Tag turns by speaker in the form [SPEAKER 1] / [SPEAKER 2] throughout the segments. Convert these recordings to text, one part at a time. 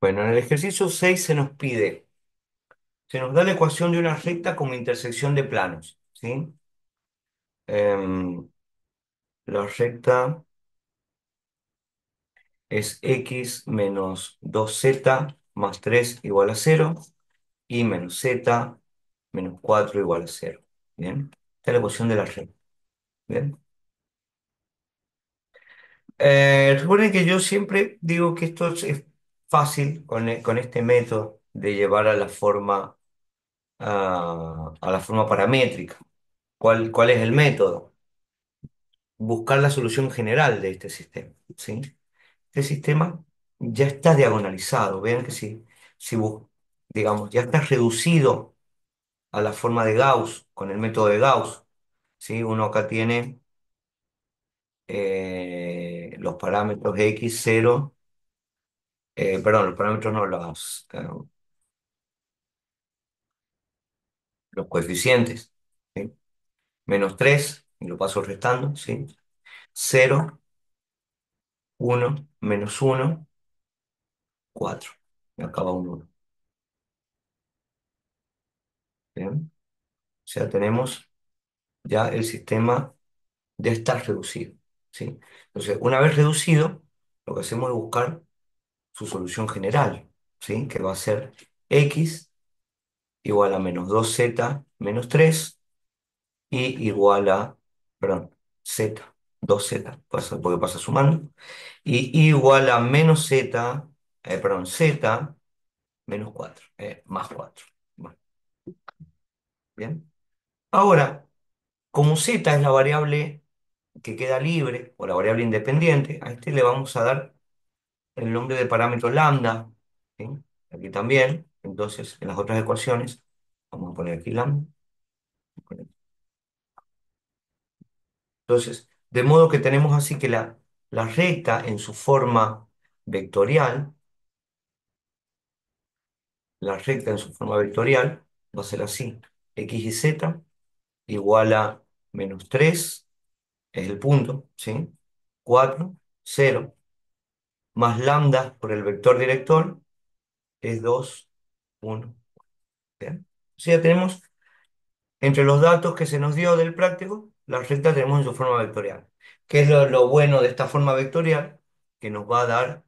[SPEAKER 1] Bueno, en el ejercicio 6 se nos da la ecuación de una recta como intersección de planos, ¿sí? Em, la recta es x menos 2z más 3 igual a 0 y menos z menos 4 igual a 0. ¿Bien? Esta es la ecuación de la recta. ¿Bien? Recuerden que yo siempre digo que esto es fácil con este método de llevar a la forma paramétrica. ¿Cuál es el método? Buscar la solución general de este sistema, ¿sí? Este sistema ya está diagonalizado. Vean que digamos, ya está reducido a la forma de Gauss con el método de Gauss, ¿sí? Uno acá tiene los parámetros x, 0, perdón, los parámetros no, los coeficientes, ¿sí? Menos 3 y lo paso restando, ¿sí? 0, 1, menos 1, 4. Me acaba un 1. ¿Bien? O sea, tenemos ya el sistema ya está reducido, ¿sí? Entonces, una vez reducido, lo que hacemos es buscar su solución general, ¿sí? Que va a ser x igual a menos 2z menos 3 y igual a, perdón, z, 2z, porque pasa sumando, y igual a menos z, perdón, z menos 4 más 4. Bueno, bien. Ahora, como z es la variable que queda libre o la variable independiente, a este le vamos a dar el nombre de parámetro lambda, ¿sí? Aquí también. Entonces, en las otras ecuaciones, vamos a poner aquí lambda. Entonces, de modo que tenemos así que la recta en su forma vectorial, la recta en su forma vectorial va a ser así: x y z igual a menos 3 es el punto, ¿sí? 4 0 más lambda por el vector director es 2 1. ¿Bien? O sea, tenemos entre los datos que se nos dio del práctico, la recta tenemos en su forma vectorial. ¿Qué es lo bueno de esta forma vectorial? Que nos va a dar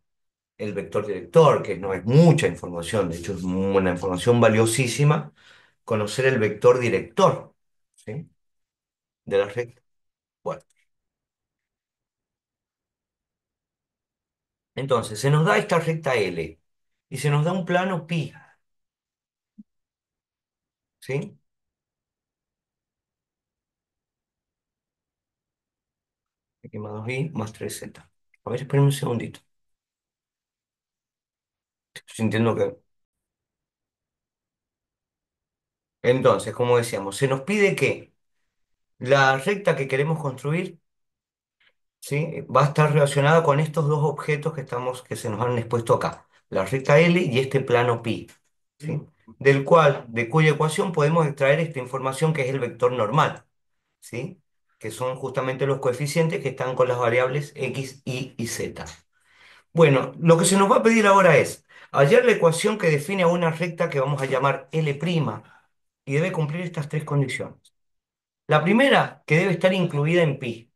[SPEAKER 1] el vector director, que no es mucha información, de hecho es una información valiosísima conocer el vector director, ¿sí? De la recta. Bueno, entonces se nos da esta recta L y se nos da un plano pi, ¿sí? X más 2i más 3z. A ver, esperen un segundito. Estoy sintiendo que... Entonces, como decíamos, se nos pide que la recta que queremos construir, ¿sí? Va a estar relacionada con estos dos objetos que se nos han expuesto acá, la recta L y este plano pi, ¿sí? De cuya ecuación podemos extraer esta información que es el vector normal, ¿sí? Que son justamente los coeficientes que están con las variables x, y z. Bueno, lo que se nos va a pedir ahora es hallar la ecuación que define a una recta que vamos a llamar L' y debe cumplir estas tres condiciones. La primera, que debe estar incluida en pi.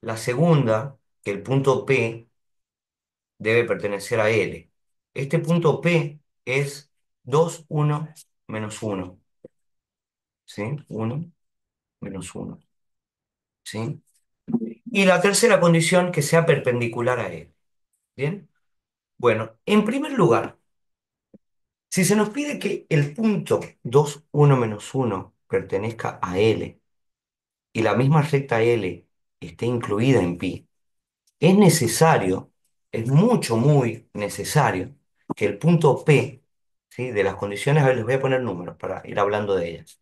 [SPEAKER 1] La segunda, que el punto P debe pertenecer a L. Este punto P es 2 1 menos 1, ¿sí? 1 menos 1, ¿sí? Y la tercera condición, que sea perpendicular a L. ¿Bien? Bueno, en primer lugar, si se nos pide que el punto 2 1 menos 1 pertenezca a L y la misma recta L esté incluida en pi, es necesario, es muy necesario que el punto P, ¿sí? De las condiciones, a ver, les voy a poner números para ir hablando de ellas,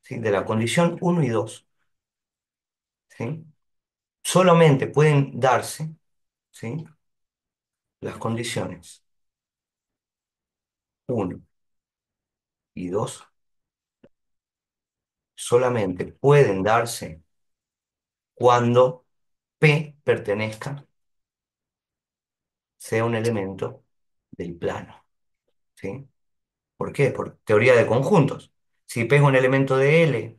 [SPEAKER 1] ¿sí? De la condición uno y 2, ¿sí? Solamente pueden darse, ¿sí? Las condiciones uno y 2 solamente pueden darse cuando P pertenezca, sea un elemento del plano, ¿sí? ¿Por qué? Por teoría de conjuntos. Si P es un elemento de L',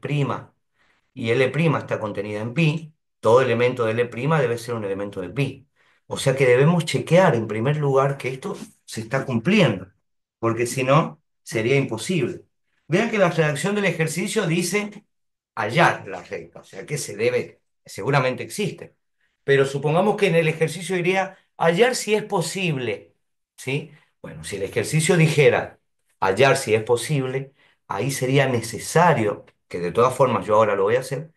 [SPEAKER 1] y L' está contenida en pi, todo elemento de L' debe ser un elemento de pi. O sea que debemos chequear en primer lugar que esto se está cumpliendo, porque si no, sería imposible. Vean que la redacción del ejercicio dice hallar la recta, o sea que se debe, seguramente existe. Pero supongamos que en el ejercicio diría hallar si es posible, ¿sí? Bueno, si el ejercicio dijera hallar si es posible, ahí sería necesario, que de todas formas yo ahora lo voy a hacer,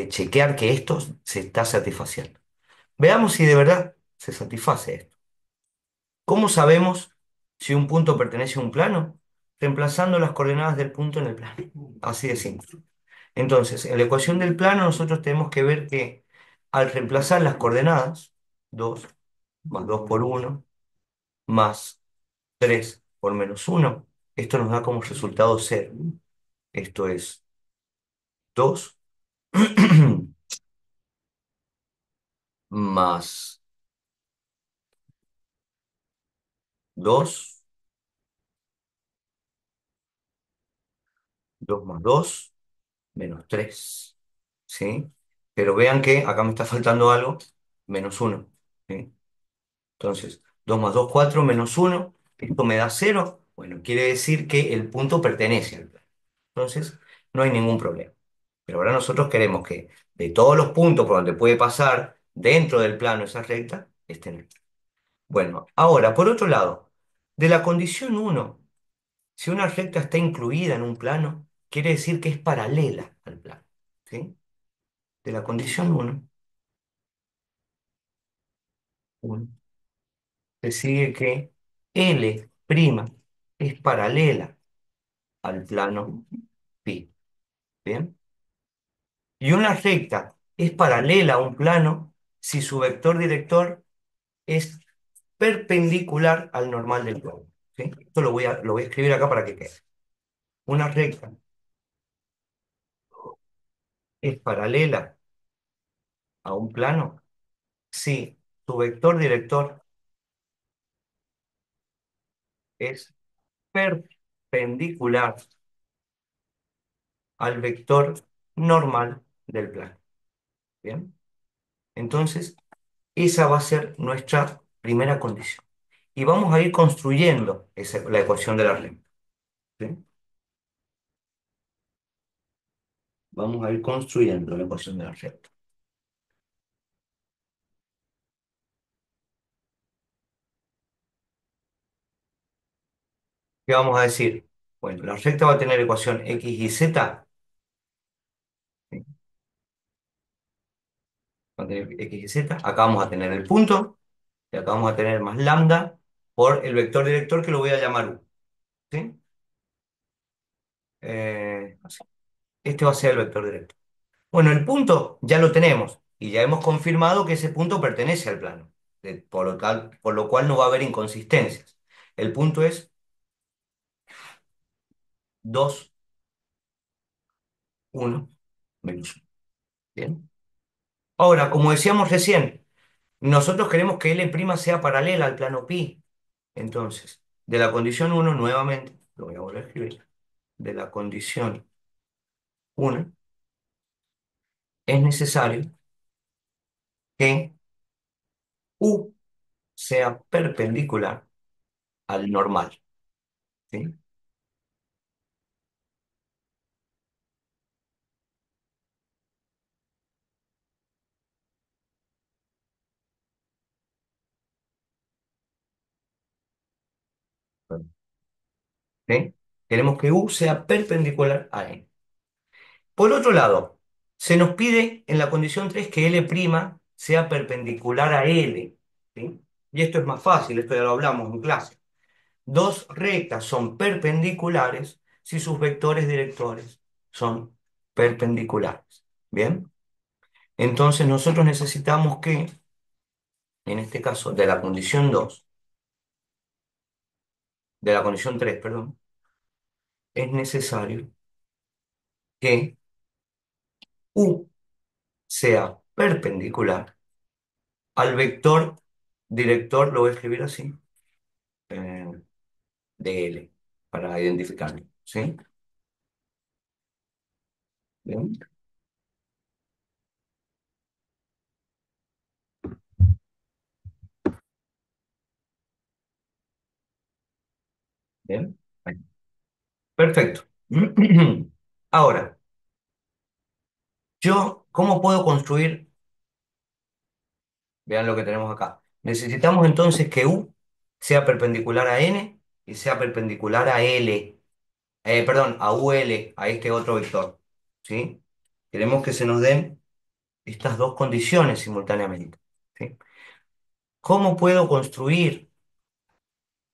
[SPEAKER 1] chequear que esto se está satisfaciendo. Veamos si de verdad se satisface esto. ¿Cómo sabemos si un punto pertenece a un plano? Reemplazando las coordenadas del punto en el plano. Así de simple. Entonces, en la ecuación del plano nosotros tenemos que ver que al reemplazar las coordenadas, 2 más 2 por uno más 3 por menos uno, esto nos da como resultado cero. Esto es 2 más 2, 2 más 2 menos 3, ¿sí? Pero vean que acá me está faltando algo, menos uno, ¿sí? Entonces, 2 más 2 4 menos uno, esto me da cero. Bueno, quiere decir que el punto pertenece al plano. Entonces, no hay ningún problema. Pero ahora nosotros queremos que de todos los puntos por donde puede pasar dentro del plano esa recta, estén aquí. Bueno, ahora, por otro lado, de la condición uno, si una recta está incluida en un plano, quiere decir que es paralela al plano, ¿sí? De la condición uno se sigue que L' es paralela al plano pi, ¿bien? Y una recta es paralela a un plano si su vector director es perpendicular al normal del plano, ¿sí? Esto lo voy a escribir acá para que quede. Una recta es paralela a un plano si su vector director es perpendicular al vector normal del plano. ¿Bien? Entonces, esa va a ser nuestra primera condición. Y vamos a ir construyendo la ecuación de la recta, ¿sí? Vamos a ir construyendo la ecuación de la recta. ¿Qué vamos a decir? Bueno, la recta va a tener ecuación x y z, ¿sí? Va a tener x y z. Acá vamos a tener el punto, y acá vamos a tener más lambda por el vector director que lo voy a llamar u, ¿sí? Así. Este va a ser el vector director. Bueno, el punto ya lo tenemos y ya hemos confirmado que ese punto pertenece al plano, por lo cual no va a haber inconsistencias. El punto es 2 1 menos 1. Bien. Ahora, como decíamos recién, nosotros queremos que L' sea paralela al plano pi. Entonces, de la condición uno nuevamente, lo voy a volver a escribir, de la condición uno es necesario que U sea perpendicular al normal, ¿sí? ¿Sí? Queremos que U sea perpendicular a N. Por otro lado, se nos pide en la condición 3 que L' sea perpendicular a L, ¿sí? Y esto es más fácil, esto ya lo hablamos en clase. Dos rectas son perpendiculares si sus vectores directores son perpendiculares. ¿Bien? Entonces nosotros necesitamos que, en este caso, de la condición 2, de la condición 3, perdón, es necesario que U sea perpendicular al vector director, lo voy a escribir así, eh, de L para identificarlo. ¿Sí? Bien, bien. Ahí. Perfecto. Ahora, ¿cómo puedo construir? Vean lo que tenemos acá. Necesitamos entonces que U sea perpendicular a N y sea perpendicular a L, perdón, a UL, a este otro vector. ¿Sí? Queremos que se nos den estas dos condiciones simultáneamente. ¿Sí? ¿Cómo puedo construir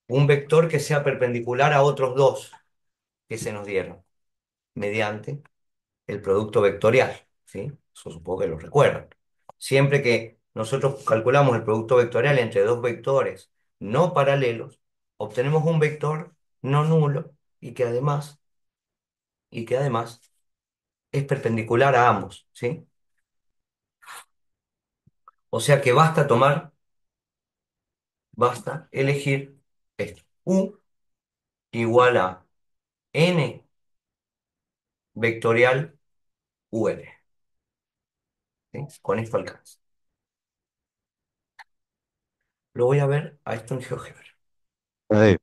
[SPEAKER 1] un vector que sea perpendicular a otros dos que se nos dieron? Mediante el producto vectorial. ¿Sí? Eso supongo que lo recuerdan. Siempre que nosotros calculamos el producto vectorial entre dos vectores no paralelos, obtenemos un vector no nulo y que además es perpendicular a ambos. ¿Sí? O sea que basta elegir esto. U igual a n vectorial UL. ¿Sí? Con esto alcanza. Lo voy a ver a esto en GeoGebra.
[SPEAKER 2] Ahí.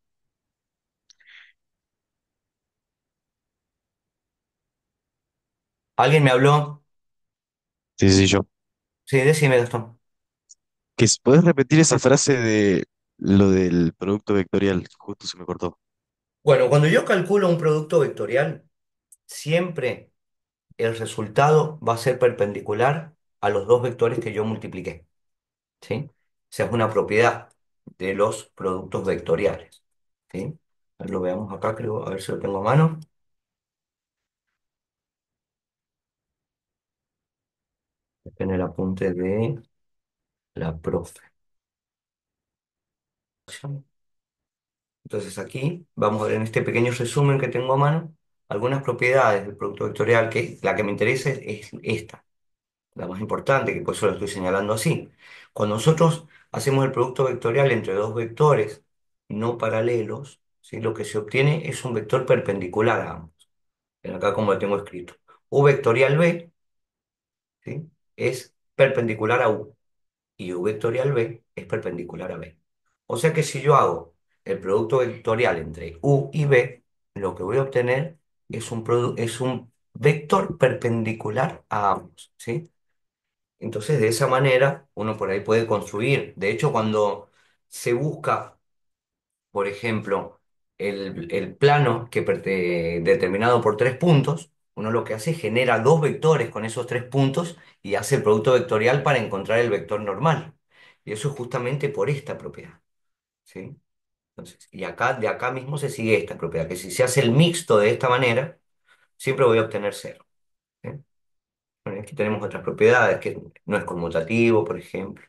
[SPEAKER 1] ¿Alguien me habló?
[SPEAKER 2] Sí, sí, yo.
[SPEAKER 1] Sí, decime, Gastón.
[SPEAKER 2] ¿Puedes repetir esa frase de lo del producto vectorial? Justo se me cortó.
[SPEAKER 1] Bueno, cuando yo calculo un producto vectorial, siempre el resultado va a ser perpendicular a los dos vectores que yo multipliqué. ¿Sí? O sea, es una propiedad de los productos vectoriales. ¿Sí? A ver, lo veamos acá, creo, a ver si lo tengo a mano. En el apunte de la profe. Entonces aquí vamos a ver en este pequeño resumen que tengo a mano algunas propiedades del producto vectorial, que la que me interesa es esta, la más importante, que por eso lo estoy señalando así. Cuando nosotros hacemos el producto vectorial entre dos vectores no paralelos, ¿sí? Lo que se obtiene es un vector perpendicular a ambos. Ven acá como lo tengo escrito. U vectorial B, ¿sí? Es perpendicular a U y U vectorial B es perpendicular a B. O sea que si yo hago el producto vectorial entre U y B, lo que voy a obtener es un vector perpendicular a ambos, ¿sí? Entonces, de esa manera, uno por ahí puede construir. De hecho, cuando se busca, por ejemplo, el plano determinado por tres puntos, uno lo que hace es genera dos vectores con esos tres puntos y hace el producto vectorial para encontrar el vector normal. Y eso es justamente por esta propiedad. ¿Sí? Entonces, y acá, de acá mismo se sigue esta propiedad, que si se hace el mixto de esta manera, siempre voy a obtener cero. ¿Sí? Bueno, aquí tenemos otras propiedades, que no es conmutativo, por ejemplo,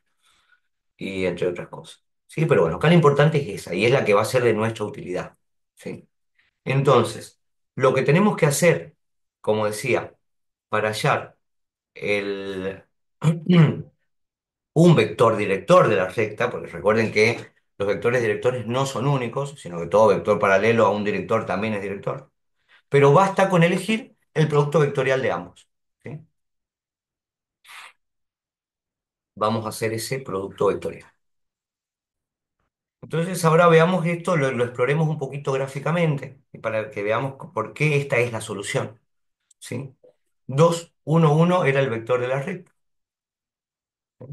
[SPEAKER 1] y entre otras cosas. ¿Sí? Pero bueno, acá lo importante es esa, y es la que va a ser de nuestra utilidad. ¿Sí? Entonces, lo que tenemos que hacer, como decía, para hallar el, un vector director de la recta, porque recuerden que los vectores directores no son únicos, sino que todo vector paralelo a un director también es director, pero basta con elegir el producto vectorial de ambos. ¿Sí? Vamos a hacer ese producto vectorial. Entonces ahora veamos esto, lo exploremos un poquito gráficamente, y para que veamos por qué esta es la solución. ¿Sí? 2 1 1 era el vector de la recta. ¿Sí?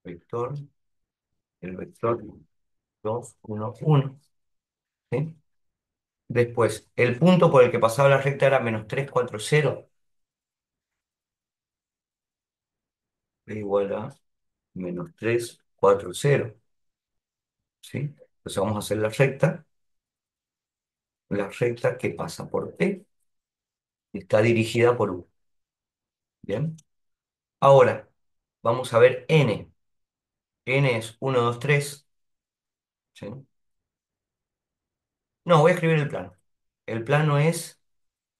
[SPEAKER 1] Vector, el vector 2 1 1. ¿Sí? Después, el punto por el que pasaba la recta era menos 3 4 0, igual a menos 3 4 0. ¿Sí? Entonces vamos a hacer la recta que pasa por P y está dirigida por U. Bien. Ahora, vamos a ver N. N es 1 2 3. ¿Sí? No, voy a escribir el plano. El plano es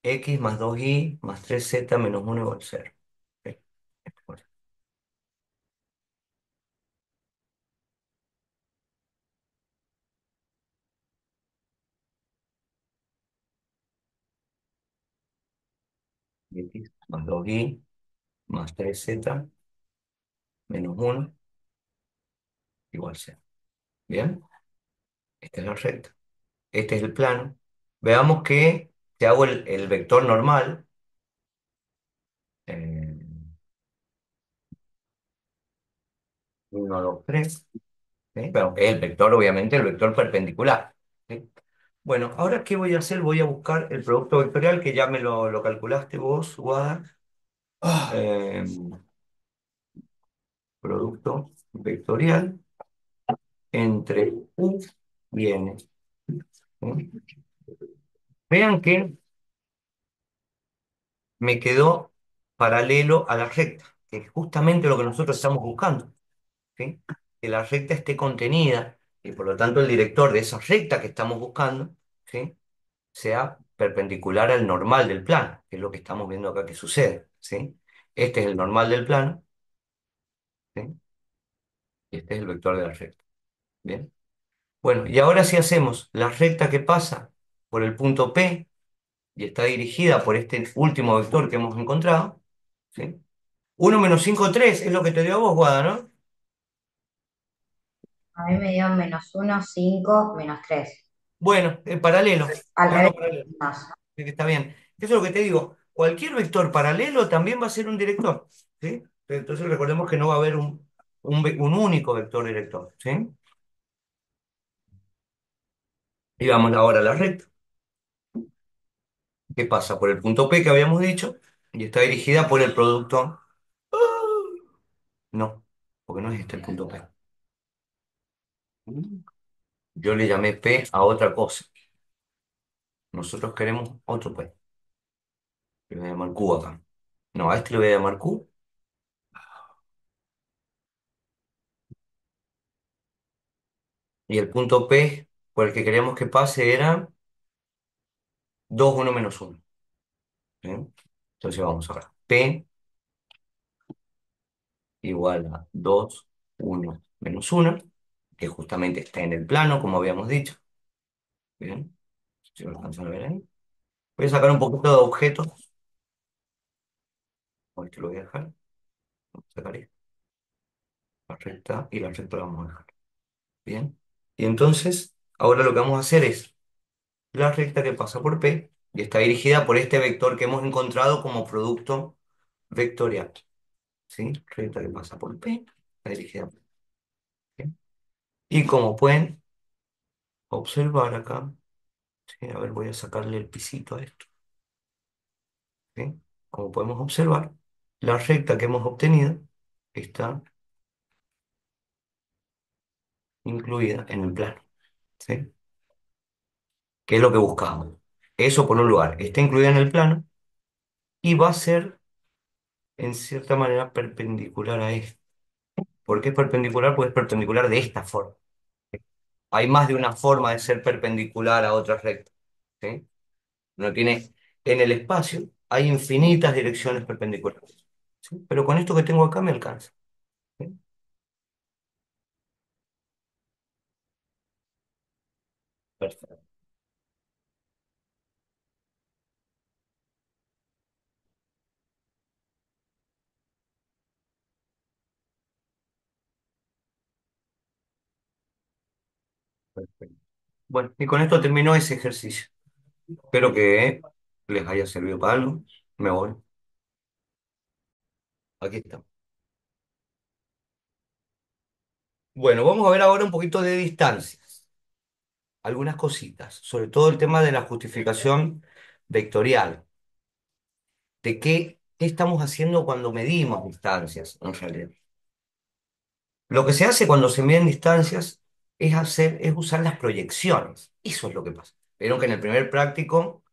[SPEAKER 1] X más 2Y más 3Z menos 1 igual a 0. ¿Sí? Bueno, X más 2y más 3z menos 1 igual 0. Bien, esta es la recta. Este es el plano. Veamos que si hago el vector normal, eh, 1, 2, 3, ¿sí? Pero es el vector, obviamente, el vector perpendicular. ¿Sí? Bueno, ahora ¿qué voy a hacer? Voy a buscar el producto vectorial que ya me lo calculaste vos, Guada. Eh, producto vectorial entre U y N. ¿Sí? Vean que me quedó paralelo a la recta, que es justamente lo que nosotros estamos buscando. ¿Sí? Que la recta esté contenida y por lo tanto el director de esa recta que estamos buscando, ¿sí? sea perpendicular al normal del plano, que es lo que estamos viendo acá que sucede. ¿Sí? Este es el normal del plano, ¿sí? Y este es el vector de la recta. Bien. Bueno, y ahora si hacemos la recta que pasa por el punto P y está dirigida por este último vector que hemos encontrado, ¿sí? 1 menos 5 3 es lo que te dio a vos, Guada, ¿no?
[SPEAKER 2] A mí me dio -1, 5, -3.
[SPEAKER 1] Bueno, paralelo,
[SPEAKER 2] Al
[SPEAKER 1] plano
[SPEAKER 2] revés.
[SPEAKER 1] paralelo.
[SPEAKER 2] Más.
[SPEAKER 1] Sí, que está bien. Eso es lo que te digo. Cualquier vector paralelo también va a ser un director, ¿sí? Entonces recordemos que no va a haber un único vector director, ¿sí? Y vamos ahora a la recta, que pasa por el punto P que habíamos dicho y está dirigida por el producto. No, porque no es este el punto P. Yo le llamé P a otra cosa. Nosotros queremos otro P. Le voy a llamar Q acá. No, a este le voy a llamar Q. Y el punto P por el que queríamos que pase era 2 1 menos 1. ¿Bien? Entonces vamos ahora. P igual a 2 1 menos 1, que justamente está en el plano, como habíamos dicho. Bien, si lo alcanzan a ver ahí. Voy a sacar un poquito de objetos. O este lo voy a dejar. Vamos a sacar esto. La recta y la recta la vamos a dejar. Bien. Y entonces, ahora lo que vamos a hacer es la recta que pasa por P y está dirigida por este vector que hemos encontrado como producto vectorial. ¿Sí? Recta que pasa por P, está dirigida por P. Y como pueden observar acá, ¿sí? A ver, voy a sacarle el pisito a esto. ¿Sí? Como podemos observar, la recta que hemos obtenido está incluida en el plano. ¿Sí? ¿Qué es lo que buscamos? Eso por un lugar, está incluida en el plano y va a ser, en cierta manera, perpendicular a esto. ¿Por qué es perpendicular? Pues es perpendicular de esta forma. Hay más de una forma de ser perpendicular a otra recta. ¿Sí? No tiene, en el espacio hay infinitas direcciones perpendiculares. ¿Sí? Pero con esto que tengo acá me alcanza. ¿Sí? Perfecto. Perfecto. Bueno, y con esto terminó ese ejercicio. Espero que les haya servido para algo. Me voy. Aquí estamos. Bueno, vamos a ver ahora un poquito de distancias. Algunas cositas, sobre todo el tema de la justificación vectorial. De qué estamos haciendo cuando medimos distancias, en realidad. Lo que se hace cuando se miden distancias es usar las proyecciones. Eso es lo que pasa. Vieron que en el primer práctico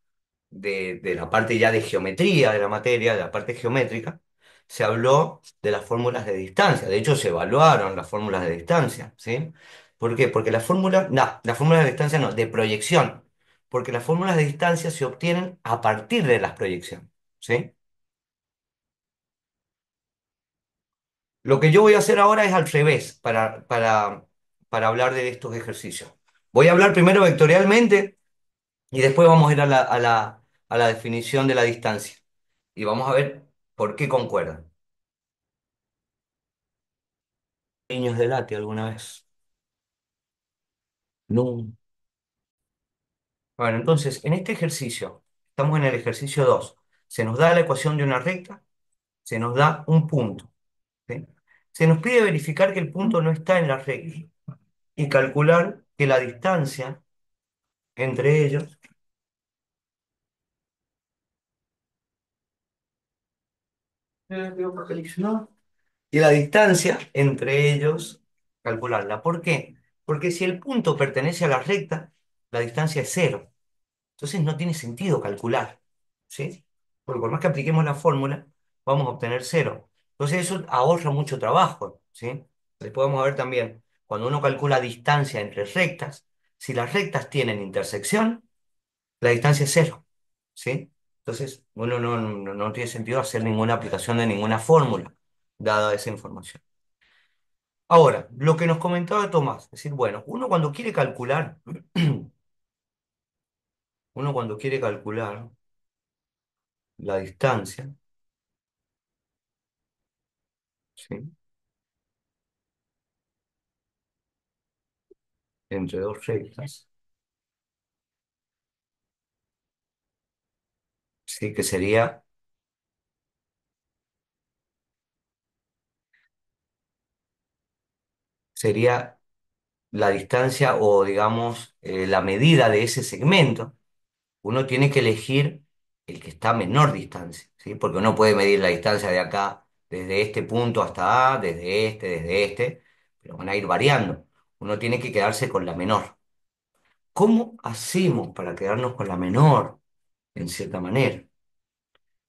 [SPEAKER 1] de la parte ya de geometría de la materia, de la parte geométrica, se habló de las fórmulas de distancia. De hecho, se evaluaron las fórmulas de distancia, ¿sí? ¿Por qué? Porque las fórmulas de distancia no, de proyección. Porque las fórmulas de distancia se obtienen a partir de las proyecciones, ¿sí? Lo que yo voy a hacer ahora es al revés para hablar de estos ejercicios. Voy a hablar primero vectorialmente y después vamos a ir a la definición de la distancia. y vamos a ver por qué concuerdan. ¿Niños de late alguna vez? No. Bueno, entonces, en este ejercicio, estamos en el ejercicio 2. Se nos da la ecuación de una recta, se nos da un punto. ¿Sí? Se nos pide verificar que el punto no está en la recta y calcular que la distancia entre ellos, ¿no? Y la distancia entre ellos, calcularla. ¿Por qué? Porque si el punto pertenece a la recta, la distancia es cero. Entonces no tiene sentido calcular, ¿sí? Porque por más que apliquemos la fórmula, vamos a obtener cero. Entonces eso ahorra mucho trabajo, ¿sí? Después vamos a ver también, cuando uno calcula distancia entre rectas, si las rectas tienen intersección, la distancia es cero, ¿sí? Entonces uno no tiene sentido hacer ninguna aplicación de ninguna fórmula, dada esa información. Ahora, lo que nos comentaba Tomás, es decir, bueno, uno cuando quiere calcular la distancia, ¿sí? Entre dos rectas, sí, que sería la distancia o, digamos, la medida de ese segmento. Uno tiene que elegir el que está a menor distancia, ¿sí? Porque uno puede medir la distancia de acá, desde este punto hasta A, desde este, pero van a ir variando. Uno tiene que quedarse con la menor. ¿Cómo hacemos para quedarnos con la menor, en cierta manera?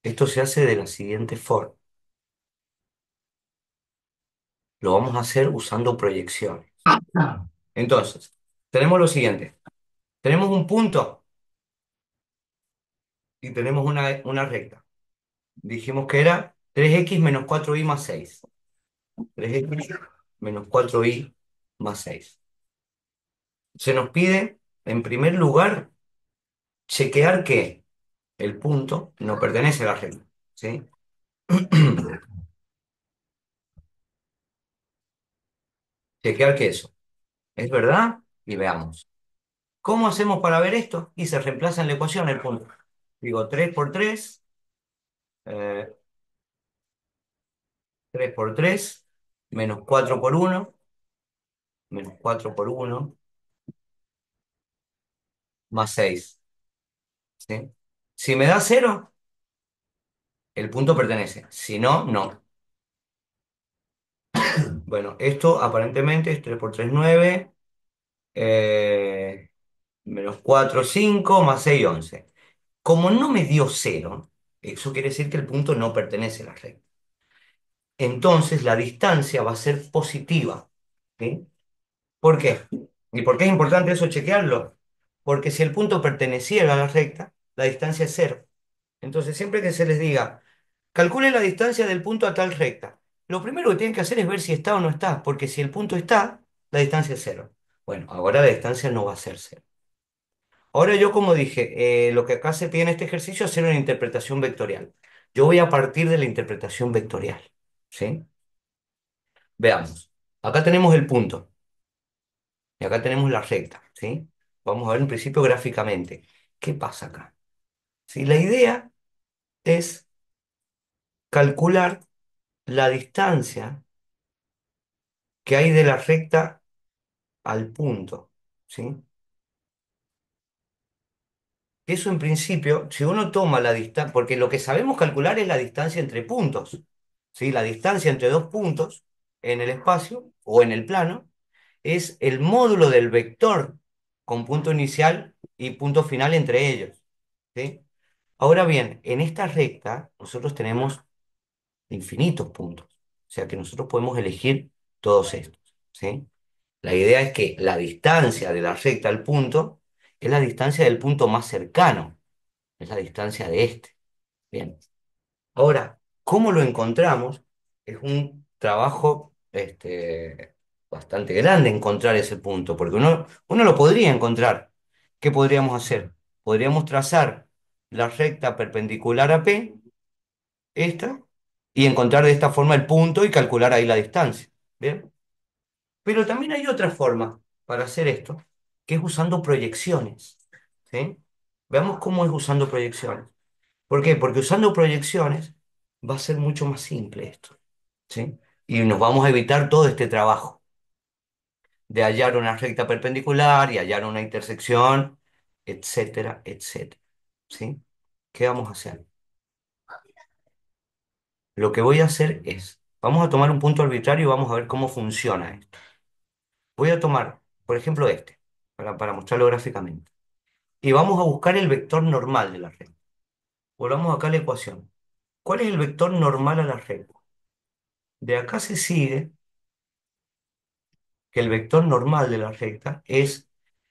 [SPEAKER 1] Esto se hace de la siguiente forma. Lo vamos a hacer usando proyecciones. Entonces, tenemos lo siguiente. Tenemos un punto y tenemos una recta. Dijimos que era 3x menos 4y más 6. 3x menos 4y más 6. Se nos pide, en primer lugar, chequear que el punto no pertenece a la recta, ¿sí? Chequear que eso es verdad y veamos. ¿Cómo hacemos para ver esto? Y se reemplaza en la ecuación el punto. Digo 3 por 3, 3 por 3, menos 4 por 1, menos 4 por 1, más 6, ¿sí? Si me da cero, el punto pertenece. Si no, no. Bueno, esto aparentemente es 3 por 3 9, menos 4 5, más 6 11. Como no me dio cero, eso quiere decir que el punto no pertenece a la recta. Entonces la distancia va a ser positiva, ¿sí? ¿Por qué? ¿Y por qué es importante eso chequearlo? Porque si el punto perteneciera a la recta, la distancia es cero. Entonces, siempre que se les diga, calcule la distancia del punto a tal recta, lo primero que tienen que hacer es ver si está o no está, porque si el punto está, la distancia es cero. Bueno, ahora la distancia no va a ser cero. Ahora yo, como dije, lo que acá se pide en este ejercicio es hacer una interpretación vectorial. Yo voy a partir de la interpretación vectorial, ¿sí? Veamos. Acá tenemos el punto y acá tenemos la recta, ¿sí? Vamos a ver en principio gráficamente. ¿Qué pasa acá? ¿Sí? La idea es calcular la distancia que hay de la recta al punto, ¿sí? Eso en principio, si uno toma la distancia, porque lo que sabemos calcular es la distancia entre puntos, ¿sí? La distancia entre dos puntos en el espacio o en el plano es el módulo del vector con punto inicial y punto final entre ellos, ¿sí? Ahora bien, en esta recta nosotros tenemos infinitos puntos, o sea que nosotros podemos elegir todos estos, ¿sí? La idea es que la distancia de la recta al punto es la distancia del punto más cercano, es la distancia de este. Bien. Ahora, ¿cómo lo encontramos? Es un trabajo bastante grande encontrar ese punto, porque uno lo podría encontrar. ¿Qué podríamos hacer? Podríamos trazar la recta perpendicular a P esta, y encontrar de esta forma el punto y calcular ahí la distancia. ¿Bien? Pero también hay otra forma para hacer esto, que es usando proyecciones. ¿Sí? Veamos cómo es usando proyecciones. ¿Por qué? Porque usando proyecciones va a ser mucho más simple esto. ¿Sí? Y nos vamos a evitar todo este trabajo de hallar una recta perpendicular y hallar una intersección, etcétera, etcétera. ¿Sí? ¿Qué vamos a hacer? Lo que voy a hacer es, vamos a tomar un punto arbitrario y vamos a ver cómo funciona esto. Voy a tomar, por ejemplo, este, para mostrarlo gráficamente. Y vamos a buscar el vector normal de la recta. Volvamos acá a la ecuación. ¿Cuál es el vector normal a la recta? De acá se sigue que el vector normal de la recta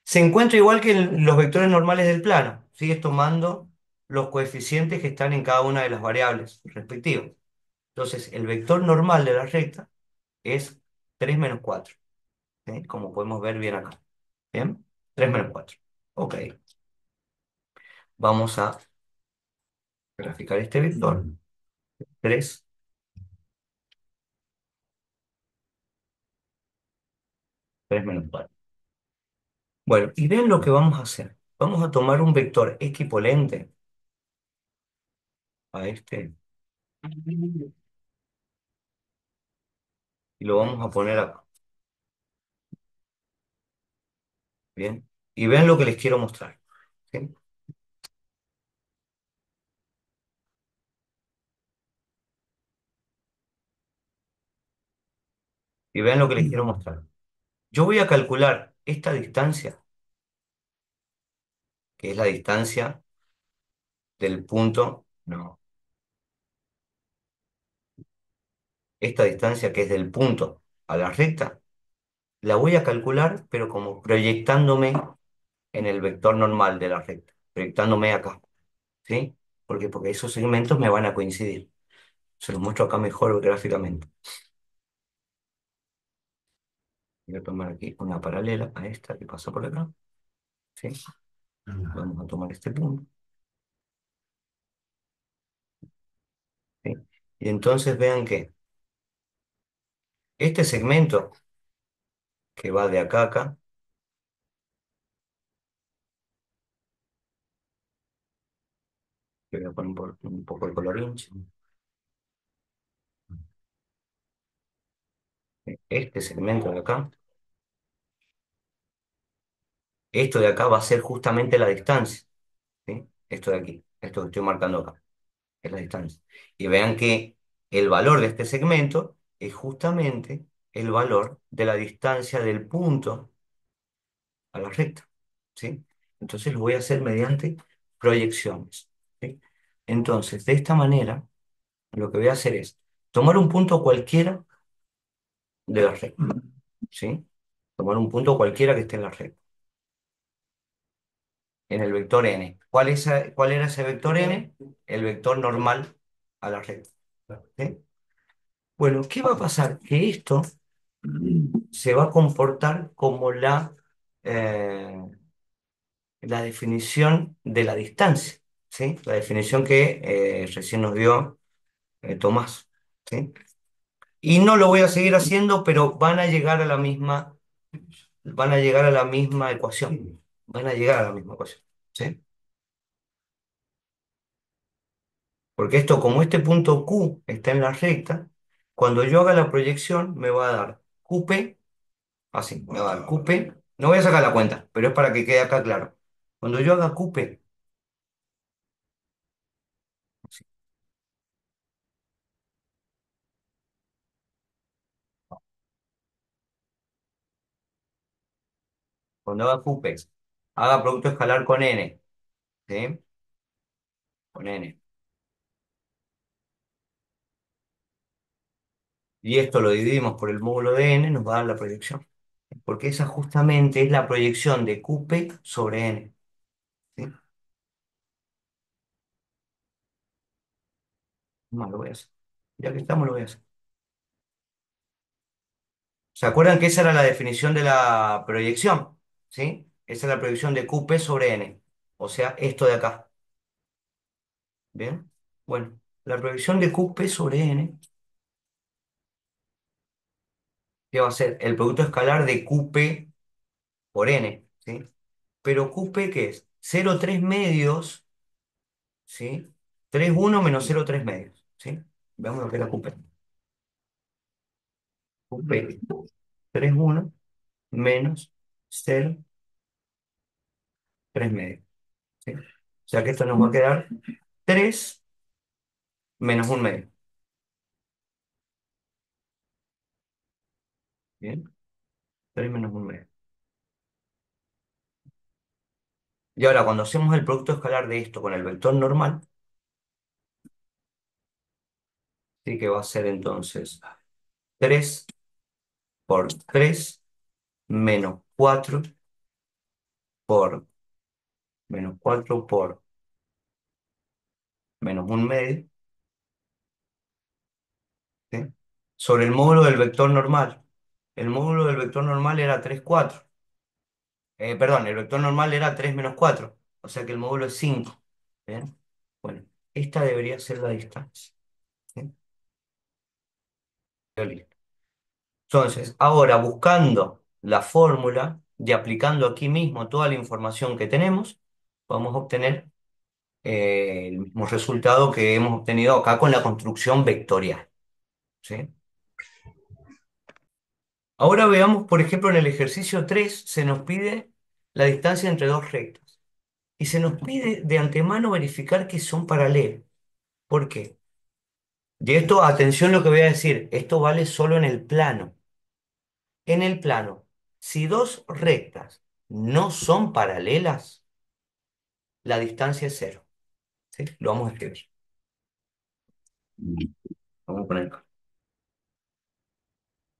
[SPEAKER 1] se encuentra igual que los vectores normales del plano. Sigues tomando los coeficientes que están en cada una de las variables respectivas. Entonces, el vector normal de la recta es 3 menos 4, ¿sí? Como podemos ver bien acá. ¿Bien? 3 menos 4. Ok. Vamos a graficar este vector. 3, 3 menos 4. Bueno, y vean lo que vamos a hacer. Vamos a tomar un vector equivalente a este y lo vamos a poner acá. ¿Bien? Y vean lo que les quiero mostrar. ¿Sí? Y vean lo que les quiero mostrar. Yo voy a calcular esta distancia, que es la distancia del punto, no, esta distancia que es del punto a la recta, la voy a calcular, pero como proyectándome en el vector normal de la recta, proyectándome acá. ¿Sí? Porque esos segmentos me van a coincidir. Se los muestro acá mejor gráficamente. Voy a tomar aquí una paralela a esta que pasa por acá. ¿Sí? Vamos a tomar este punto. ¿Sí? Y entonces vean que este segmento que va de acá a acá, que voy a poner un poco el colorín, ¿sí? Este segmento de acá, esto de acá va a ser justamente la distancia. ¿Sí? Esto de aquí, esto que estoy marcando acá, es la distancia. Y vean que el valor de este segmento es justamente el valor de la distancia del punto a la recta. ¿Sí? Entonces lo voy a hacer mediante proyecciones. ¿Sí? Entonces, de esta manera, lo que voy a hacer es tomar un punto cualquiera de la recta. ¿Sí? Tomar un punto cualquiera que esté en la recta, en el vector n. ¿Cuál era ese vector n? El vector normal a la recta. ¿Sí? Bueno, ¿qué va a pasar? Que esto se va a comportar como la definición de la distancia, ¿sí? La definición que recién nos dio Tomás, ¿sí? Y no lo voy a seguir haciendo, pero van a llegar a la misma ecuación, van a llegar a la misma ecuación, ¿sí? Porque esto, como este punto Q está en la recta, cuando yo haga la proyección me va a dar QP, así, me va a dar QP, no voy a sacar la cuenta, pero es para que quede acá claro. Cuando yo haga QP, así, cuando haga QP, haga producto escalar con N, ¿sí? Con N. Y esto lo dividimos por el módulo de N, nos va a dar la proyección. Porque esa justamente es la proyección de QP sobre N, ¿sí? No, lo voy a hacer. Ya que estamos, lo voy a hacer. ¿Se acuerdan que esa era la definición de la proyección? ¿Sí? Esa es la proyección de QP sobre N. O sea, esto de acá. ¿Bien? Bueno. La revisión de QP sobre N, que va a ser el producto escalar de QP por N, ¿sí? Pero QP, ¿qué es? 0,3 medios, ¿sí? 3,1 menos 0,3 medios, ¿sí? Veamos lo que es la QP. QP, 3,1 menos 0,3 medios, ¿sí? O sea que esto nos va a quedar 3 menos 1 medio, ¿bien? 3 menos 1 medio. Y ahora, cuando hacemos el producto escalar de esto con el vector normal, ¿sí? Que va a ser entonces 3 por 3 menos 4 por menos 4 por menos 1 medio, ¿sí? Sobre el módulo del vector normal. El módulo del vector normal era 3 4. Perdón, el vector normal era 3 menos 4. O sea que el módulo es 5. ¿Bien? Bueno, esta debería ser la distancia, ¿sí? Listo. Entonces, ahora buscando la fórmula y aplicando aquí mismo toda la información que tenemos, vamos a obtener el mismo resultado que hemos obtenido acá con la construcción vectorial, ¿sí? Ahora veamos, por ejemplo, en el ejercicio 3 se nos pide la distancia entre dos rectas y se nos pide de antemano verificar que son paralelas. ¿Por qué? Y esto, atención lo que voy a decir, esto vale solo en el plano. En el plano, si dos rectas no son paralelas, la distancia es cero, ¿sí? Lo vamos a escribir. Vamos a poner acá.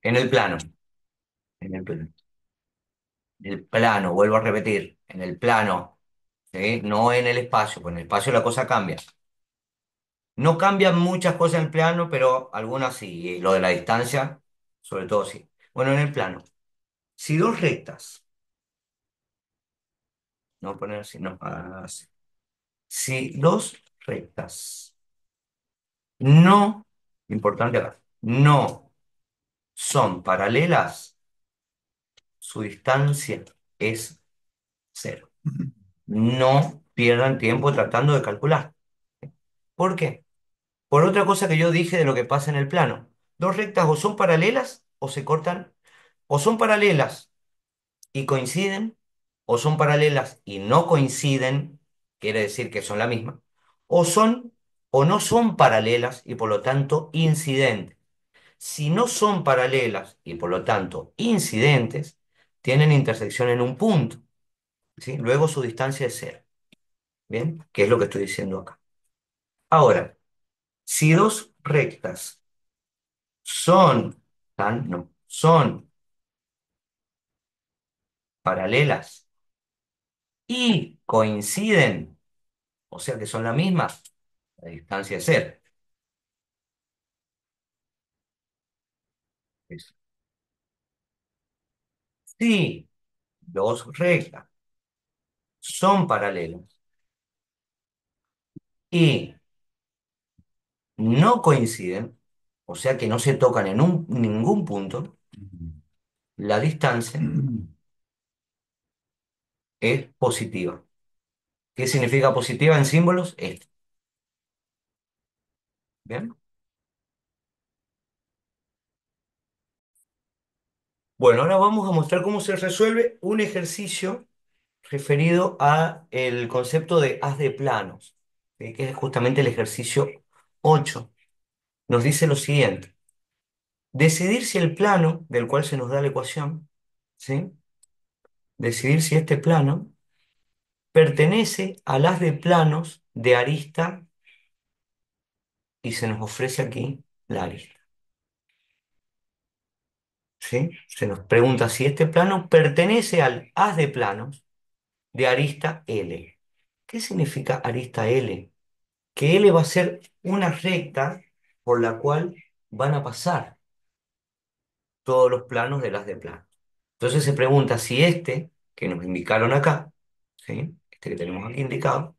[SPEAKER 1] En el plano, en el plano, en el plano, vuelvo a repetir, en el plano, ¿sí? No en el espacio, pues en el espacio la cosa cambia. No cambian muchas cosas en el plano, pero algunas sí. Y lo de la distancia, sobre todo sí. Bueno, en el plano, si dos rectas, no voy a poner así, no, así. Si dos rectas no, importante acá, no son paralelas, su distancia es cero. No pierdan tiempo tratando de calcular. ¿Por qué? Por otra cosa que yo dije de lo que pasa en el plano. Dos rectas o son paralelas o se cortan, o son paralelas y coinciden, o son paralelas y no coinciden, quiere decir que son la misma, o son o no son paralelas y por lo tanto incidentes. Si no son paralelas y por lo tanto incidentes, tienen intersección en un punto, ¿sí? Luego su distancia es cero, ¿bien? Que es lo que estoy diciendo acá. Ahora, si dos rectas son, no, son paralelas y coinciden, o sea que son la misma, la distancia es cero. Es- Si dos rectas son paralelas y no coinciden, o sea que no se tocan en ningún punto, la distancia es positiva. ¿Qué significa positiva en símbolos? Esto. ¿Bien? Bueno, ahora vamos a mostrar cómo se resuelve un ejercicio referido a el concepto de haz de planos, ¿sí? Que es justamente el ejercicio 8. Nos dice lo siguiente: decidir si el plano del cual se nos da la ecuación, ¿sí? Decidir si este plano pertenece al haz de planos de arista y se nos ofrece aquí la arista, ¿sí? Se nos pregunta si este plano pertenece al haz de planos de arista L. ¿Qué significa arista L? Que L va a ser una recta por la cual van a pasar todos los planos del haz de planos. Entonces se pregunta si este que nos indicaron acá, ¿sí? Este que tenemos aquí indicado,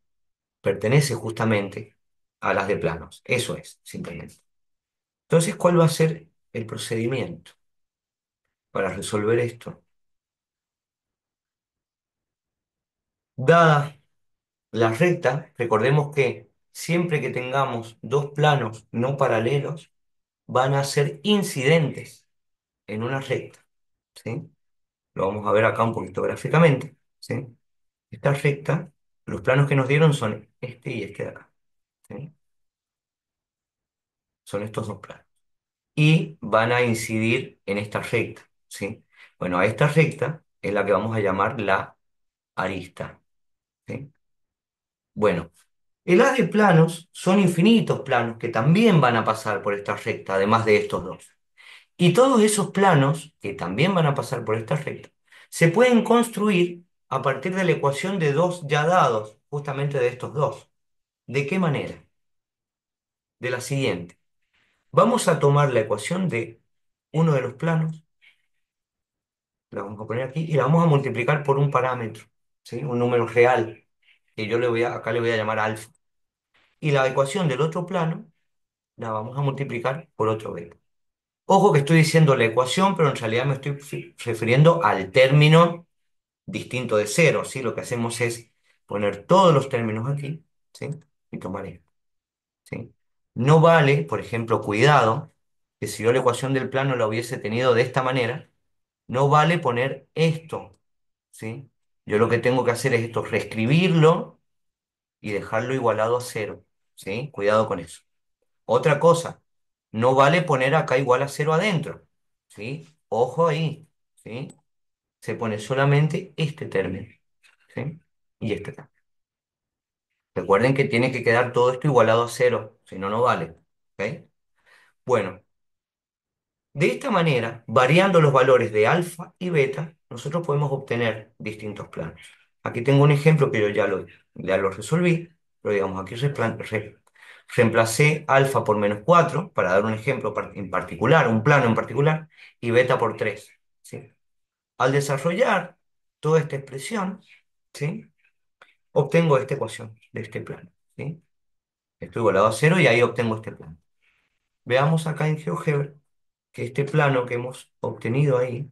[SPEAKER 1] pertenece justamente a las de planos. Eso es, simplemente. Entonces, ¿cuál va a ser el procedimiento para resolver esto? Dada la recta, recordemos que siempre que tengamos dos planos no paralelos, van a ser incidentes en una recta, ¿sí? Lo vamos a ver acá un poquito gráficamente, ¿sí? Esta recta, los planos que nos dieron son este y este de acá, ¿sí? Son estos dos planos. Y van a incidir en esta recta, ¿sí? Bueno, a esta recta es la que vamos a llamar la arista, ¿sí? Bueno, el haz de planos son infinitos planos que también van a pasar por esta recta, además de estos dos. Y todos esos planos, que también van a pasar por esta recta, se pueden construir a partir de la ecuación de dos ya dados, justamente de estos dos. ¿De qué manera? De la siguiente. Vamos a tomar la ecuación de uno de los planos, la vamos a poner aquí, y la vamos a multiplicar por un parámetro, ¿sí? Un número real, que yo acá le voy a llamar alfa. Y la ecuación del otro plano la vamos a multiplicar por otro beta. Ojo que estoy diciendo la ecuación, pero en realidad me estoy refiriendo al término distinto de cero, ¿sí? Lo que hacemos es poner todos los términos aquí, ¿sí? Y tomar esto, ¿sí? No vale, por ejemplo, cuidado, que si yo la ecuación del plano la hubiese tenido de esta manera, no vale poner esto, ¿sí? Yo lo que tengo que hacer es esto, reescribirlo y dejarlo igualado a cero, ¿sí? Cuidado con eso. Otra cosa, no vale poner acá igual a cero adentro, ¿sí? Ojo ahí, ¿sí? Se pone solamente este término, ¿sí? Y este término. Recuerden que tiene que quedar todo esto igualado a cero, si no, no vale, ¿ok? Bueno, de esta manera, variando los valores de alfa y beta, nosotros podemos obtener distintos planos. Aquí tengo un ejemplo que yo ya lo resolví, pero digamos, aquí reemplacé alfa por -4 para dar un ejemplo en particular, un plano en particular, y beta por 3, ¿sí? Al desarrollar toda esta expresión, ¿sí? Obtengo esta ecuación de este plano, ¿sí? Esto igualado a cero y ahí obtengo este plano. Veamos acá en GeoGebra que este plano que hemos obtenido ahí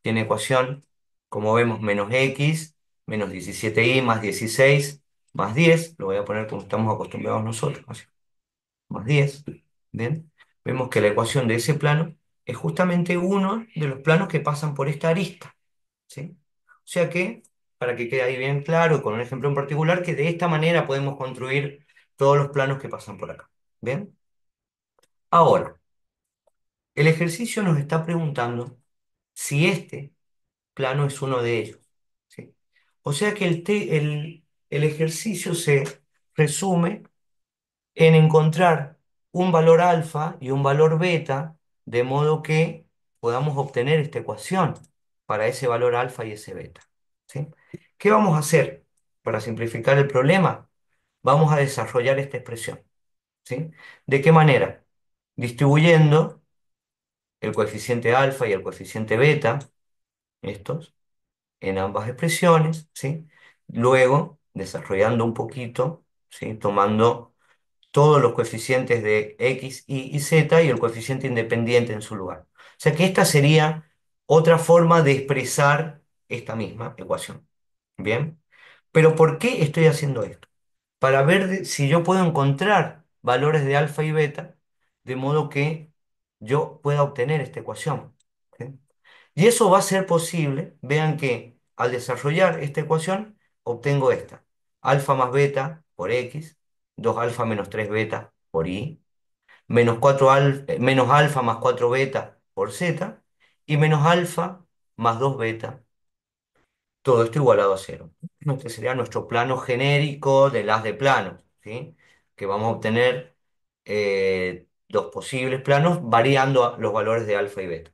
[SPEAKER 1] tiene ecuación, como vemos, menos x, menos 17y más 16 más 10, lo voy a poner como estamos acostumbrados nosotros, así, más 10, ¿bien? Vemos que la ecuación de ese plano es justamente uno de los planos que pasan por esta arista, ¿sí? O sea que, para que quede ahí bien claro, con un ejemplo en particular, que de esta manera podemos construir todos los planos que pasan por acá, ¿bien? Ahora, el ejercicio nos está preguntando si este plano es uno de ellos, ¿sí? O sea que el ejercicio se resume en encontrar un valor alfa y un valor beta, de modo que podamos obtener esta ecuación para ese valor alfa y ese beta, ¿sí? ¿Qué vamos a hacer? Para simplificar el problema, vamos a desarrollar esta expresión, ¿sí? ¿De qué manera? Distribuyendo el coeficiente alfa y el coeficiente beta, estos, en ambas expresiones, ¿sí? Luego, desarrollando un poquito, ¿sí? Tomando todos los coeficientes de x, y z y el coeficiente independiente en su lugar. O sea que esta sería otra forma de expresar esta misma ecuación. ¿Bien? Pero ¿por qué estoy haciendo esto? Para ver si yo puedo encontrar valores de alfa y beta, de modo que yo pueda obtener esta ecuación, ¿sí? Y eso va a ser posible. Vean que al desarrollar esta ecuación, obtengo esta. Alfa más beta por x, 2 alfa menos 3 beta por y, menos alfa más 4 beta por z, y menos alfa más 2 beta, todo esto igualado a cero. Este sería nuestro plano genérico del haz de planos, ¿sí? Que vamos a obtener los posibles planos variando los valores de alfa y beta.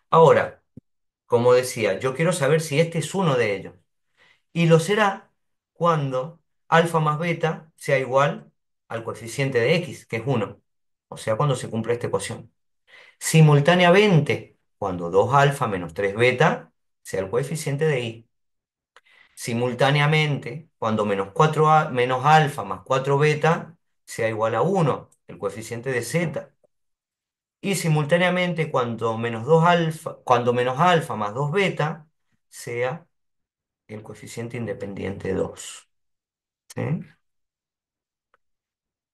[SPEAKER 1] Ahora, como decía, yo quiero saber si este es uno de ellos. Y lo será cuando alfa más beta sea igual al coeficiente de x, que es uno. O sea, cuando se cumple esta ecuación. Simultáneamente, cuando 2 alfa menos 3 beta sea el coeficiente de y. simultáneamente cuando menos alfa más 4 beta sea igual a uno, el coeficiente de z. Y simultáneamente cuando menos alfa más 2 beta sea el coeficiente independiente 2. ¿Sí?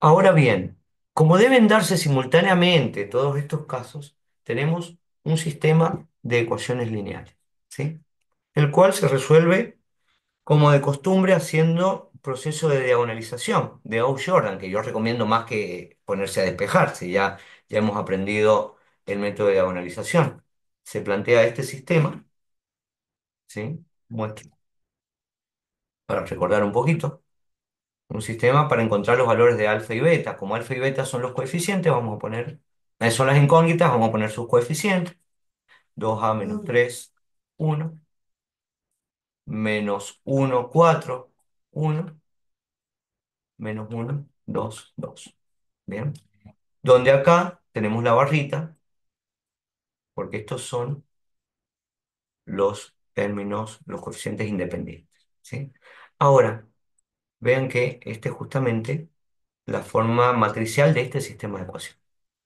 [SPEAKER 1] Ahora bien, como deben darse simultáneamente todos estos casos, tenemos un sistema de ecuaciones lineales, ¿sí? El cual se resuelve como de costumbre haciendo proceso de diagonalización de Gauss-Jordan, que yo recomiendo más que ponerse a despejarse, ya hemos aprendido el método de diagonalización. Se plantea este sistema, ¿sí? Muestro para recordar un poquito. Un sistema para encontrar los valores de alfa y beta. Como alfa y beta son los coeficientes, vamos a poner, son las incógnitas, vamos a poner sus coeficientes. 2a menos 3 1 menos 1 4 1 menos 1 2 2. Bien. Donde acá tenemos la barrita, porque estos son los términos, los coeficientes independientes. ¿Sí? Ahora, vean que este es justamente la forma matricial de este sistema de ecuaciones.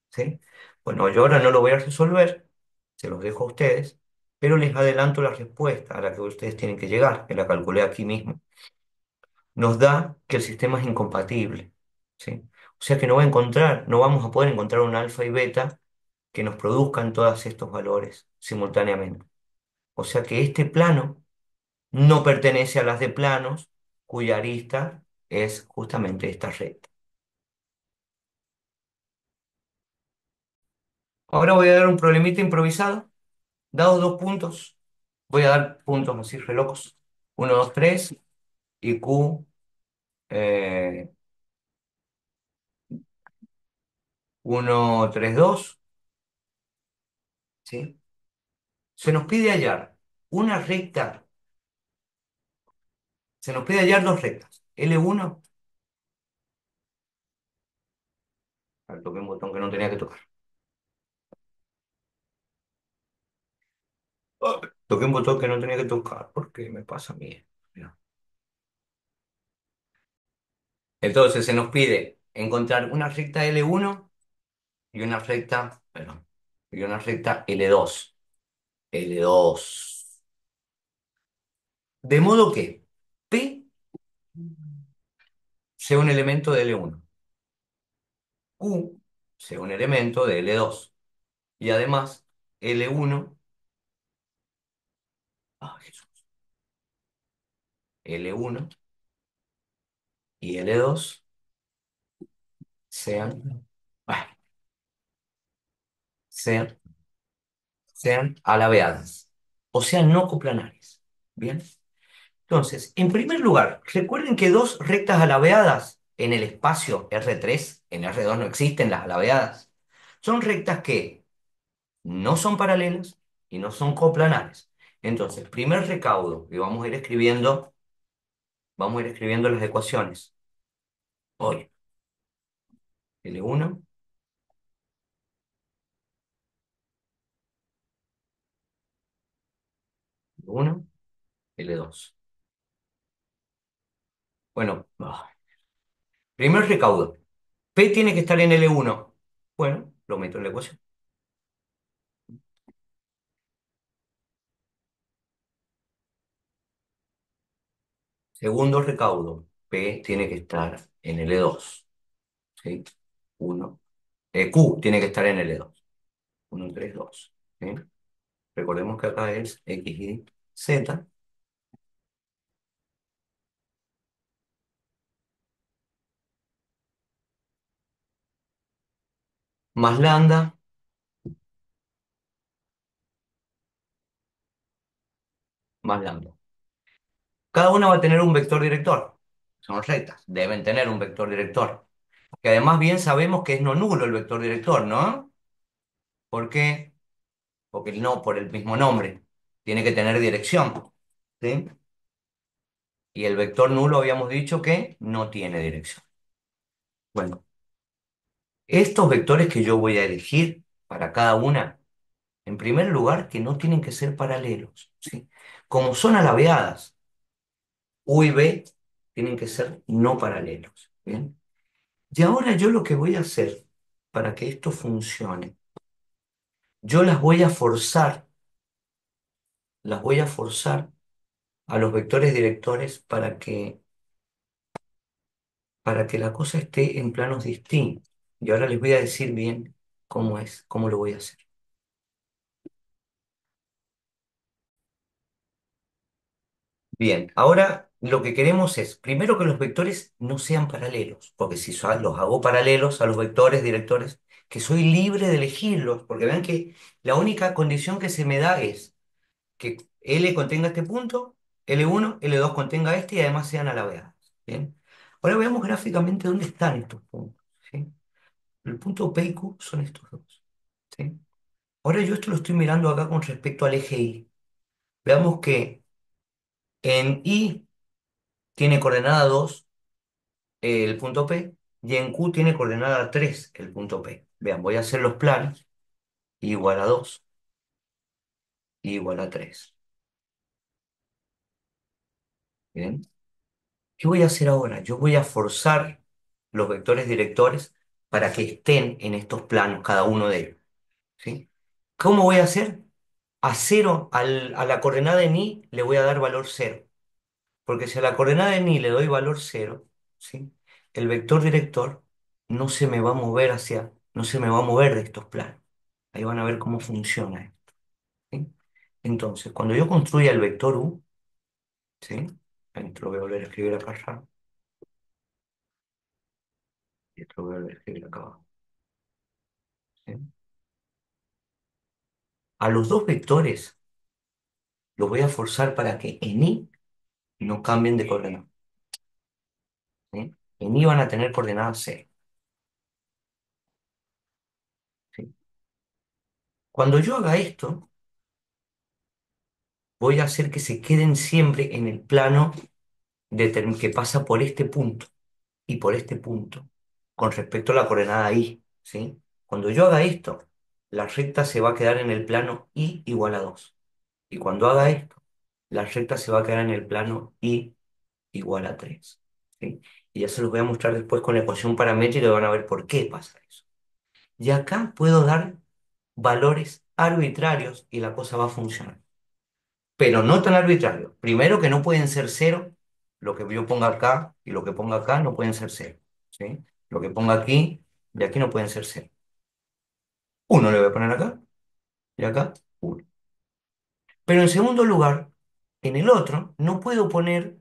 [SPEAKER 1] ¿Sí? Bueno, yo ahora no lo voy a resolver, se los dejo a ustedes, pero les adelanto la respuesta a la que ustedes tienen que llegar, que la calculé aquí mismo. Nos da que el sistema es incompatible, ¿sí? O sea que no vamos a poder encontrar un alfa y beta que nos produzcan todos estos valores simultáneamente. O sea que este plano no pertenece a las de planos cuya arista es justamente esta recta. Ahora voy a dar un problemita improvisado. Dados dos puntos, voy a dar puntos así re locos. 1, 2, 3 y Q 1, 3, 2. ¿Sí? Se nos pide hallar una recta, se nos pide hallar dos rectas. L1, toqué un botón que no tenía que tocar. Ah, toqué un botón que no tenía que tocar. ¿Por qué me pasa a mí? Mira. Entonces se nos pide encontrar una recta L1 y una recta, perdón, y una recta L2. L2. De modo que P sea un elemento de L1, Q sea un elemento de L2 y además L1, Jesús, L1 y L2 sean, ah, sean, sean alabeadas, o sean no coplanares. Bien. Entonces, en primer lugar, recuerden que dos rectas alabeadas en el espacio R3, en R2 no existen las alabeadas, son rectas que no son paralelas y no son coplanares. Entonces, primer recaudo, y vamos a ir escribiendo las ecuaciones. Hoy, L1, L1, L2. Bueno, primer recaudo. P tiene que estar en L1. Bueno, lo meto en la ecuación. Segundo recaudo. P tiene que estar en L2. ¿Sí? 1. Q tiene que estar en L2. 1, 3, 2. ¿Sí? Recordemos que acá es X, Y, Z, más lambda, más lambda. Cada una va a tener un vector director. Son rectas, deben tener un vector director. Que además bien sabemos que es no nulo el vector director, ¿no? ¿Por qué? Porque no, por el mismo nombre. Tiene que tener dirección. ¿Sí? Y el vector nulo habíamos dicho que no tiene dirección. Bueno, estos vectores que yo voy a elegir para cada una, en primer lugar, que no tienen que ser paralelos, ¿sí? Como son alabeadas, U y B tienen que ser no paralelos. ¿Bien? Y ahora yo lo que voy a hacer para que esto funcione, yo las voy a forzar a los vectores directores para que la cosa esté en planos distintos. Y ahora les voy a decir bien cómo es, cómo lo voy a hacer. Bien, ahora lo que queremos es, primero que los vectores no sean paralelos, porque si los hago paralelos a los vectores directores, que soy libre de elegirlos, porque vean que la única condición que se me da es que L contenga este punto, L1, L2 contenga este y además sean alabeados. Bien, ahora veamos gráficamente dónde están estos puntos. ¿Sí? El punto P y Q son estos dos. ¿Sí? Ahora yo esto lo estoy mirando acá con respecto al eje Y. Veamos que en Y tiene coordenada 2 el punto P y en Q tiene coordenada 3 el punto P. Vean, voy a hacer los planos igual a 2 igual a 3. Bien, ¿qué voy a hacer ahora? Yo voy a forzar los vectores directores para que estén en estos planos, cada uno de ellos. ¿Sí? ¿Cómo voy a hacer? A cero, a la coordenada en Y le voy a dar valor cero. Porque si a la coordenada en Y le doy valor cero, ¿sí? El vector director no se me va a mover de estos planos. Ahí van a ver cómo funciona esto, ¿sí? Entonces, cuando yo construya el vector U, ¿sí? Esto lo voy a volver a escribir acá arriba, y esto lo voy a volver a escribir acá abajo, ¿sí? A los dos vectores los voy a forzar para que en Y no cambien de coordenada, ¿sí? En Y van a tener coordenada cero, ¿sí? Cuando yo haga esto, voy a hacer que se queden siempre en el plano que pasa por este punto y por este punto con respecto a la coordenada y, ¿sí? Cuando yo haga esto, la recta se va a quedar en el plano y igual a 2. Y cuando haga esto, la recta se va a quedar en el plano y igual a 3. ¿Sí? Y ya se los voy a mostrar después con la ecuación paramétrica y van a ver por qué pasa eso. Y acá puedo dar valores arbitrarios y la cosa va a funcionar, pero no tan arbitrario. Primero que no pueden ser cero, lo que yo ponga acá y lo que ponga acá no pueden ser cero, ¿sí? Lo que ponga aquí y aquí no pueden ser cero. Uno le voy a poner acá y acá uno. Pero en segundo lugar, en el otro no puedo poner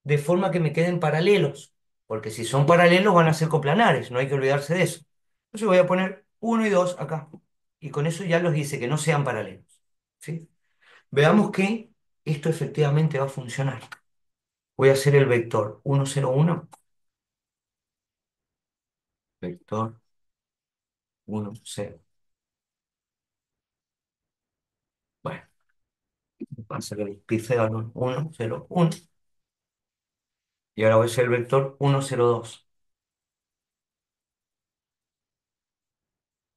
[SPEAKER 1] de forma que me queden paralelos, porque si son paralelos van a ser coplanares, no hay que olvidarse de eso. Entonces voy a poner uno y 2 acá. Y con eso ya los hice, que no sean paralelos, ¿sí? Veamos que esto efectivamente va a funcionar. Voy a hacer el vector 1, 0, 1, vector 1, 0. Bueno, pasa que el pifeo 1, 0, 1. Y ahora voy a hacer el vector 1, 0, 2.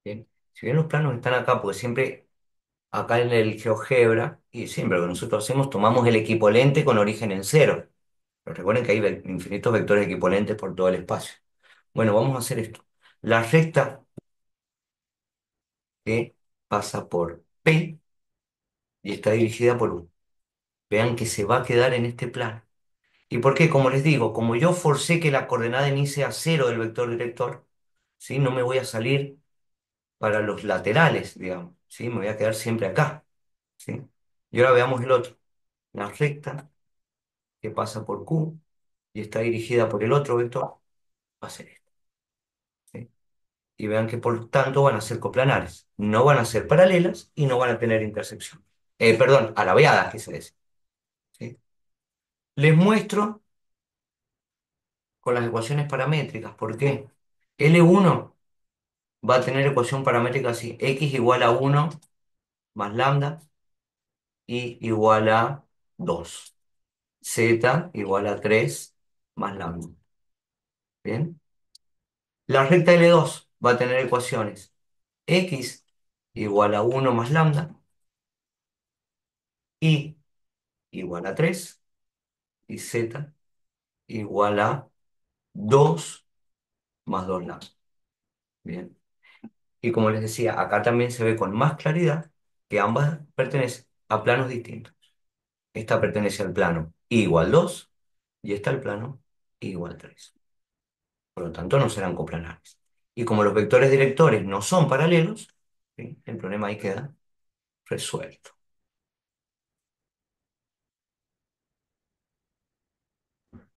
[SPEAKER 1] Bien. Si bien los planos están acá, porque siempre acá en el GeoGebra, y siempre lo que nosotros hacemos, tomamos el equivalente con origen en cero. Pero recuerden que hay infinitos vectores equivalentes por todo el espacio. Bueno, vamos a hacer esto. La recta que pasa por P y está dirigida por U. Vean que se va a quedar en este plano. ¿Y por qué? Como les digo, como yo forcé que la coordenada en Y sea cero del vector director, ¿sí? No me voy a salir para los laterales, digamos, ¿sí? Me voy a quedar siempre acá, ¿sí? Y ahora veamos el otro. La recta que pasa por Q y está dirigida por el otro vector va a ser esta, ¿sí? Y vean que por tanto van a ser coplanares. No van a ser paralelas y no van a tener intersección. Perdón, alabeadas, quise decir, ¿sí? Les muestro con las ecuaciones paramétricas. ¿Por qué? L1 va a tener ecuación paramétrica así: x igual a 1 más lambda y igual a 2. Z igual a 3 más lambda. ¿Bien? La recta L2 va a tener ecuaciones x igual a 1 más lambda y igual a 3 y z igual a 2 más 2 lambda. Bien. Y como les decía, acá también se ve con más claridad que ambas pertenecen a planos distintos. Esta pertenece al plano i igual 2 y esta al plano i igual 3. Por lo tanto, no serán coplanares. Y como los vectores directores no son paralelos, ¿sí? El problema ahí queda resuelto.